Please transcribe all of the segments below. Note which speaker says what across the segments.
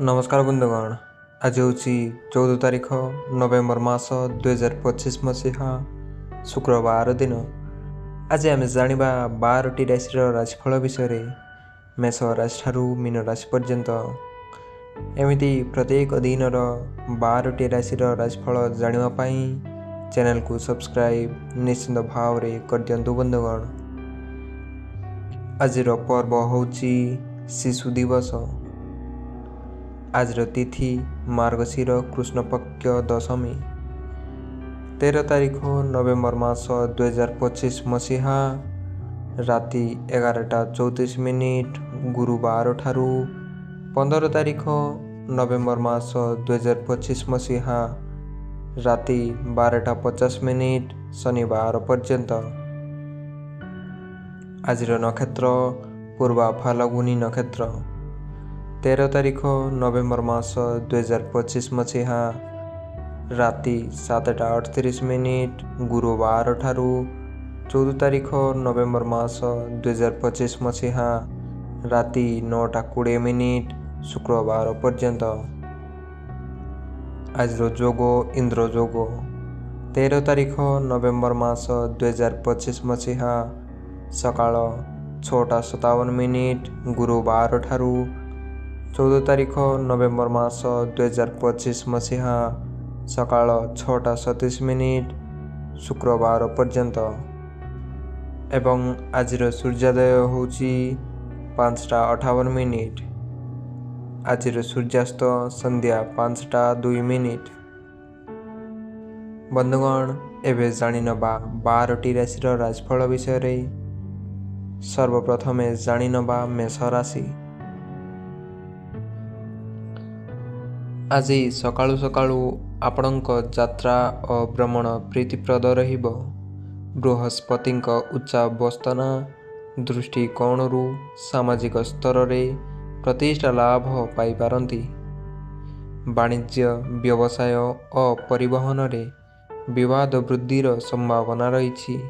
Speaker 1: नमस्कार बंधुगण। आज हूँ 14 तारीख नवेम्बर मास 2025 मसीहा शुक्रवार दिन। आज आम जाना 12टी राशि राशिफल विषय मेष राशि ठारू मीन राशि पर्यंत एमती प्रत्येक दिन 12टी राशि राशिफल जानापी चैनल को सब्सक्राइब निश्चिंत भाव कर दिंतु बंधुगण। आज पर्व हूँ शिशु दिवस। आज तिथि मार्गशीर कृष्ण पक्ष दशमी 13 तारीख नवेम्बर मास 2025 मसीहा राति 11:34 गुरुवार ठारू 15 तारीख नवेम्बर मास 2025 मसीहा राति 12:50 शनिवार पर्यंत। आज नक्षत्र पूर्वा फाल्गुनी नक्षत्र 13 तारीख नवेम्बर मास 2025 मसीहा राति 7:38 गुरुवार ठारू 14 तारीख नवेम्बर मास 2025 मसीहा राति 9:20 शुक्रवार पर्यंत। आज जोग इंद्र जोग 13 तारीख नवेम्बर मास 2025 मसीहा सकाळ 6:57 गुरुवार ठारू 14 तारीख नवेम्बर मास 2025 मसीहा सकाळ 6:37 शुक्रवार पर्यंत। एवं आज सूर्योदय हूँ 5:58। आज सूर्यास्त संध्या 5:02। बंधुगण एवं जानिनबा 12टी राशि राशिफल विषय। सर्वप्रथमे जानिनबा मेष राशि। आज सकाळु सकाळु आपणक यात्रा और भ्रमण प्रीतिप्रद रहिबो। बृहस्पति उच्चावस्थान दृष्टिकोणरू सामाजिक स्तर रे प्रतिष्ठा लाभ पाई पारंती। वाणिज्य व्यवसाय और परिवहन रे विवाद वृद्धिर संभावना रही।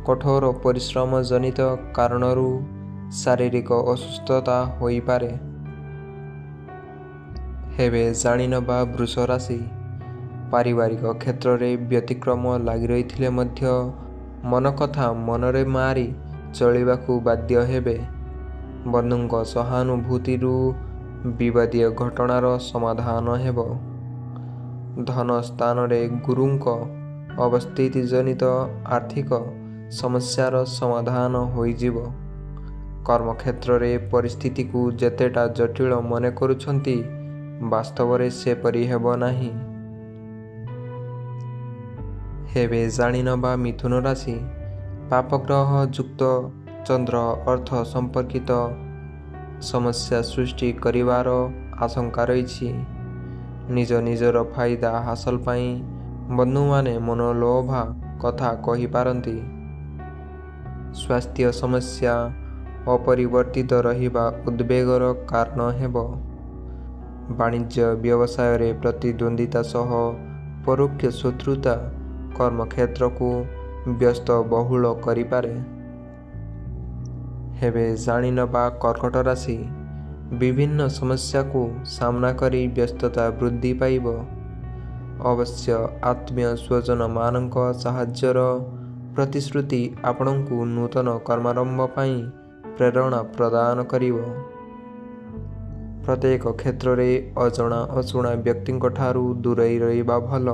Speaker 1: कठोर परिश्रम जनित कारणरू शारीरिक असुस्थता होई पारे। हेबे जानिनबा वृष राशि। पारिवारिक क्षेत्र रे व्यतिक्रम लगी रही मन कथा मनरे मारी चलिबाकू बाध्य हेबे। बंधुंक सहानुभूतिरू विवादीय घटनार समाधान हेबो। धन स्थान रे गुरुंक अवस्थिति जनित आर्थिक समस्यार समाधान होई जिवो। कर्मक्षेत्र रे परिस्थिति को जेतेटा जटिल मने करुछंती वास्तव रे से परि हेबो नाही। हेबे जानिनबा मिथुन राशि। पापग्रह युक्त चंद्र अर्थ संपर्कित समस्या सृष्टि करिवार आशंका रही। निज निजर फायदा हासिल पाई बंधु माने मनोलोभा कथा कहि पारंती। स्वास्थ्य समस्या अपरिवर्तित रहिबा उद्वेगर कारण हेबो। वाणिज्य व्यवसाय रे प्रतिद्वंदिता सह परोक्ष शत्रुता कर्मक्षेत्र को व्यस्त बहुल करिपारे। हेबे जानिनबा कर्कट राशि। विभिन्न समस्या को सामना करी व्यस्तता वृद्धि पाइब। अवश्य आत्मीय स्वजन मानक साहाय्यर प्रतिश्रुति आपणकू नूतन कर्मारंभ पाई प्रेरणा प्रदान करिवो। प्रत्येक क्षेत्र रे अजणा अशुणा व्यक्ति ठारू दूरई रहिबा भल।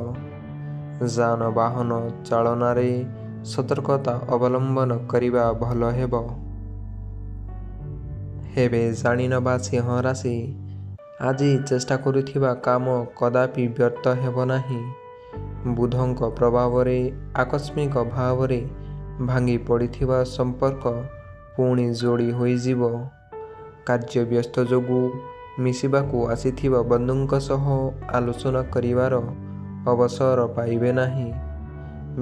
Speaker 1: जान वाहन चालन रे सतर्कता अवलंबन करिबा भल हेबो। हेबे जानिनबा सिंह राशि। आज चेष्टा करुथिबा काम कदापि व्यर्थ हेबो नाही। बुधंक प्रभाव रे आकस्मिक भाव रे भांगी पड़िथिबा संपर्क पुणी जोड़ी होई जिवो। कार्य व्यस्त जोगु मिसिबाकू आसीथिबा बंधुंक सह आलोचना करिवार अवसर पाइबे नाही।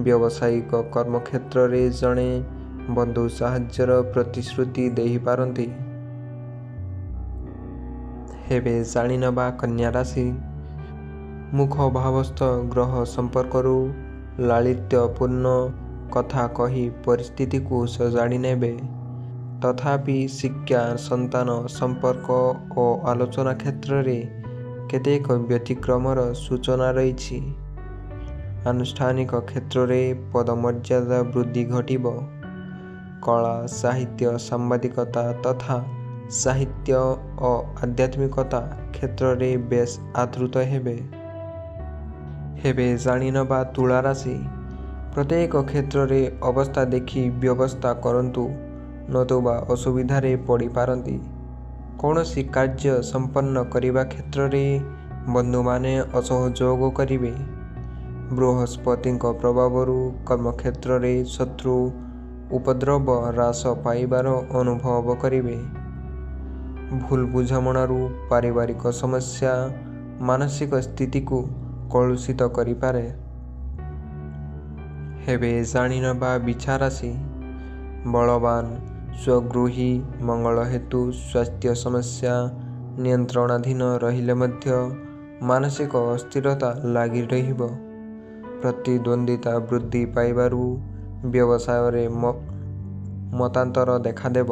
Speaker 1: व्यावसायिक कर्मक्षेत्र रे जणे बंधु साहाय्यर प्रतिश्रुति देहि पारंती। हेबे जानिनबा कन्या राशि। मुख भावस्थ ग्रह संपर्करू लालित्यपूर्ण कथा कही परिस्थिति को सजाड़ी नेबे। ତଥାପି ଶିକ୍ଷା, ସନ୍ତାନ, ସମ୍ପର୍କ ଓ ଆଲୋଚନା କ୍ଷେତ୍ରରେ କେତେକ ବ୍ୟତିକ୍ରମର ସୂଚନା ରହିଛି। ଆନୁଷ୍ଠାନିକ କ୍ଷେତ୍ରରେ ପଦମର୍ଯ୍ୟାଦା ବୃଦ୍ଧି ଘଟିବ। କଳା, ସାହିତ୍ୟ, ସାମ୍ବାଦିକତା ତଥା ସାହିତ୍ୟ ଓ ଆଧ୍ୟାତ୍ମିକତା କ୍ଷେତ୍ରରେ ବେଶ୍ ଆଦୃତ ହେବେ। ଜାଣିନେବା ତୁଳା ରାଶି। ପ୍ରତ୍ୟେକ କ୍ଷେତ୍ରରେ ଅବସ୍ଥା ଦେଖି ବ୍ୟବସ୍ଥା କରନ୍ତୁ, ନତୁବା ଅସୁବିଧାରେ ପଡ଼ିପାରନ୍ତି। କୌଣସି କାର୍ଯ୍ୟ ସମ୍ପନ୍ନ କରିବା କ୍ଷେତ୍ରରେ ବନ୍ଧୁମାନେ ଅସହଯୋଗ କରିବେ। ବୃହସ୍ପତିଙ୍କ ପ୍ରଭାବରୁ କର୍ମକ୍ଷେତ୍ରରେ ଶତ୍ରୁ ଉପଦ୍ରବ ହ୍ରାସ ପାଇବାର ଅନୁଭବ କରିବେ। ଭୁଲ ବୁଝାମଣାରୁ ପାରିବାରିକ ସମସ୍ୟା ମାନସିକ ସ୍ଥିତିକୁ କଳୁଷିତ କରିପାରେ। ଜାଣିନେବା ବିଛା ରାଶି। ବଳବାନ, ସ୍ୱଗୃହୀ, ମଙ୍ଗଳ ହେତୁ ସ୍ୱାସ୍ଥ୍ୟ ସମସ୍ୟା ନିୟନ୍ତ୍ରଣାଧୀନ ରହିଲେ ମଧ୍ୟ ମାନସିକ ଅସ୍ଥିରତା ଲାଗି ରହିବ। ପ୍ରତିଦ୍ୱନ୍ଦ୍ୱିତା ବୃଦ୍ଧି ପାଇବାରୁ ବ୍ୟବସାୟରେ ମତାନ୍ତର ଦେଖାଦେବ।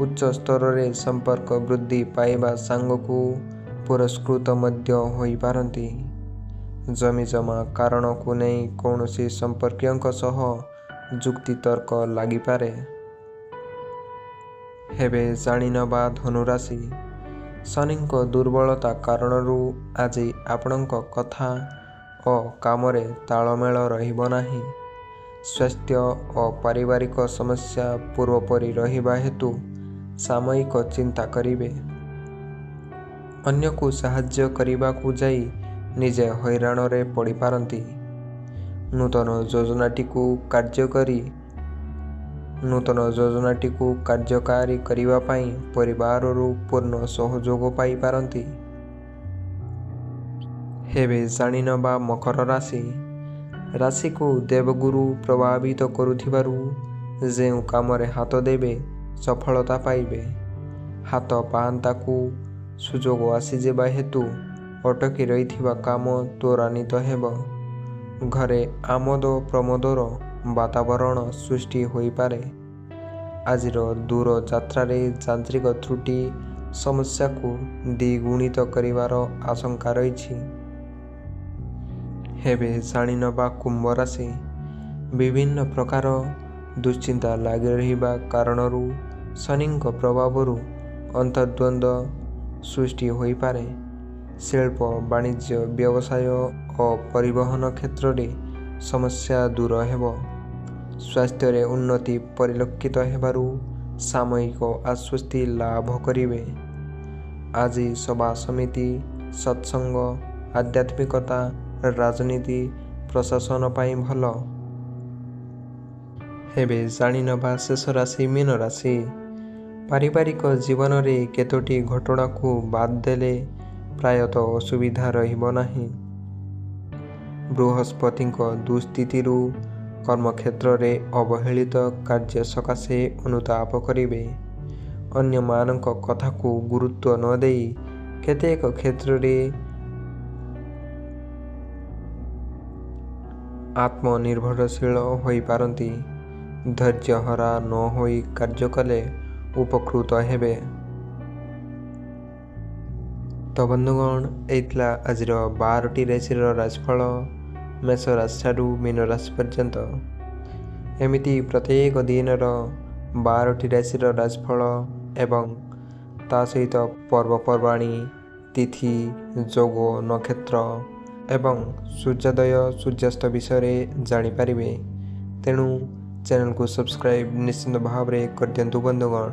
Speaker 1: ଉଚ୍ଚ ସ୍ତରରେ ସମ୍ପର୍କ ବୃଦ୍ଧି ପାଇବା ସାଙ୍ଗକୁ ପୁରସ୍କୃତ ମଧ୍ୟ ହୋଇପାରନ୍ତି। ଜମିଜମା କାରଣକୁ ନେଇ କୌଣସି ସମ୍ପର୍କୀୟଙ୍କ ସହ ଯୁକ୍ତିତର୍କ ଲାଗିପାରେ। ଜାଣିନେବା ଧନୁରାଶି। ଶନିଙ୍କ ଦୁର୍ବଳତା କାରଣରୁ ଆଜି ଆପଣଙ୍କ କଥା ଓ କାମରେ ତାଳମେଳ ରହିବ ନାହିଁ। ସ୍ୱାସ୍ଥ୍ୟ ଓ ପାରିବାରିକ ସମସ୍ୟା ପୂର୍ବପରି ରହିବା ହେତୁ ସାମୟିକ ଚିନ୍ତା କରିବେ। ଅନ୍ୟକୁ ସାହାଯ୍ୟ କରିବାକୁ ଯାଇ ନିଜେ ହଇରାଣରେ ପଡ଼ିପାରନ୍ତି। ନୂତନ ଯୋଜନାଟିକୁ କାର୍ଯ୍ୟକାରୀ କରିବା ପାଇଁ ପରିବାରରୁ ପୂର୍ଣ୍ଣ ସହଯୋଗ ପାଇପାରନ୍ତି। ଜାଣିନେବା ମକର ରାଶି। ରାଶିକୁ ଦେବଗୁରୁ ପ୍ରଭାବିତ କରୁଥିବାରୁ ଯେଉଁ କାମରେ ହାତ ଦେବେ ସଫଳତା ପାଇବେ। ହାତ ପାହାନ୍ତାକୁ ସୁଯୋଗ ଆସିଯିବା ହେତୁ ଅଟକି ରହିଥିବା କାମ ତ୍ୱରାନ୍ୱିତ ହେବ। ଘରେ ଆମୋଦ ପ୍ରମୋଦର ବାତାବରଣ ସୃଷ୍ଟି ହୋଇପାରେ। ଆଜିର ଦୂର ଯାତ୍ରାରେ ଯାନ୍ତ୍ରିକ ତ୍ରୁଟି ସମସ୍ୟାକୁ ଦ୍ୱିଗୁଣିତ କରିବାର ଆଶଙ୍କା ରହିଛି। ଜାଣିନେବା କୁମ୍ଭ ରାଶି। ବିଭିନ୍ନ ପ୍ରକାର ଦୁଶ୍ଚିନ୍ତା ଲାଗି ରହିବା କାରଣରୁ ଶନିଙ୍କ ପ୍ରଭାବରୁ ଅନ୍ତର୍ଦ୍ୱନ୍ଦ୍ୱ ସୃଷ୍ଟି ହୋଇପାରେ। ଶିଳ୍ପ, ବାଣିଜ୍ୟ, ବ୍ୟବସାୟ ଓ ପରିବହନ କ୍ଷେତ୍ରରେ ସମସ୍ୟା ଦୂର ହେବ। ସ୍ୱାସ୍ଥ୍ୟରେ ଉନ୍ନତି ପରିଲକ୍ଷିତ ହେବାରୁ ସାମୟିକ ଆଶ୍ୱସ୍ତି ଲାଭ କରିବେ। ଆଜି ସଭାସମିତି, ସତ୍ସଙ୍ଗ, ଆଧ୍ୟାତ୍ମିକତା, ରାଜନୀତି, ପ୍ରଶାସନ ପାଇଁ ଭଲ। ଜାଣିନେବା ଶେଷ ରାଶି ମୀନ ରାଶି। ପାରିବାରିକ ଜୀବନରେ କେତୋଟି ଘଟଣାକୁ ବାଦ୍ ଦେଲେ ପ୍ରାୟତଃ ଅସୁବିଧା ରହିବ ନାହିଁ। ବୃହସ୍ପତିଙ୍କ ଦୁଃସ୍ଥିତିରୁ କର୍ମକ୍ଷେତ୍ରରେ ଅବହେଳିତ କାର୍ଯ୍ୟ ସକାଶେ ଅନୁତାପ କରିବେ। ଅନ୍ୟମାନଙ୍କ କଥାକୁ ଗୁରୁତ୍ୱ ନ ଦେଇ କେତେକ କ୍ଷେତ୍ରରେ ଆତ୍ମନିର୍ଭରଶୀଳ ହୋଇପାରନ୍ତି। ଧୈର୍ଯ୍ୟହରା ନ ହୋଇ କାର୍ଯ୍ୟ କଲେ ଉପକୃତ ହେବେ। ତ ବନ୍ଧୁଗଣ, ଏଇ ଥିଲା ଆଜିର 12ଟି ରାଶିର ରାଶିଫଳ, ମେଷ ରାଶିଠାରୁ ମୀନ ରାଶି ପର୍ଯ୍ୟନ୍ତ। ଏମିତି ପ୍ରତ୍ୟେକ ଦିନର 12ଟି ରାଶିର ରାଶିଫଳ ଏବଂ ତା ସହିତ ପର୍ବପର୍ବାଣି, ତିଥି, ଯୋଗ, ନକ୍ଷତ୍ର ଏବଂ ସୂର୍ଯ୍ୟୋଦୟ ସୂର୍ଯ୍ୟାସ୍ତ ବିଷୟରେ ଜାଣିପାରିବେ। ତେଣୁ ଚ୍ୟାନେଲକୁ ସବସ୍କ୍ରାଇବ୍ ନିଶ୍ଚିନ୍ତ ଭାବରେ କରିଦିଅନ୍ତୁ ବନ୍ଧୁଗଣ।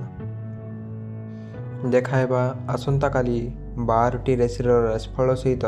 Speaker 1: ଦେଖାହେବା ଆସନ୍ତାକାଲି 12ଟି ରାଶିର ରାଶିଫଳ ସହିତ।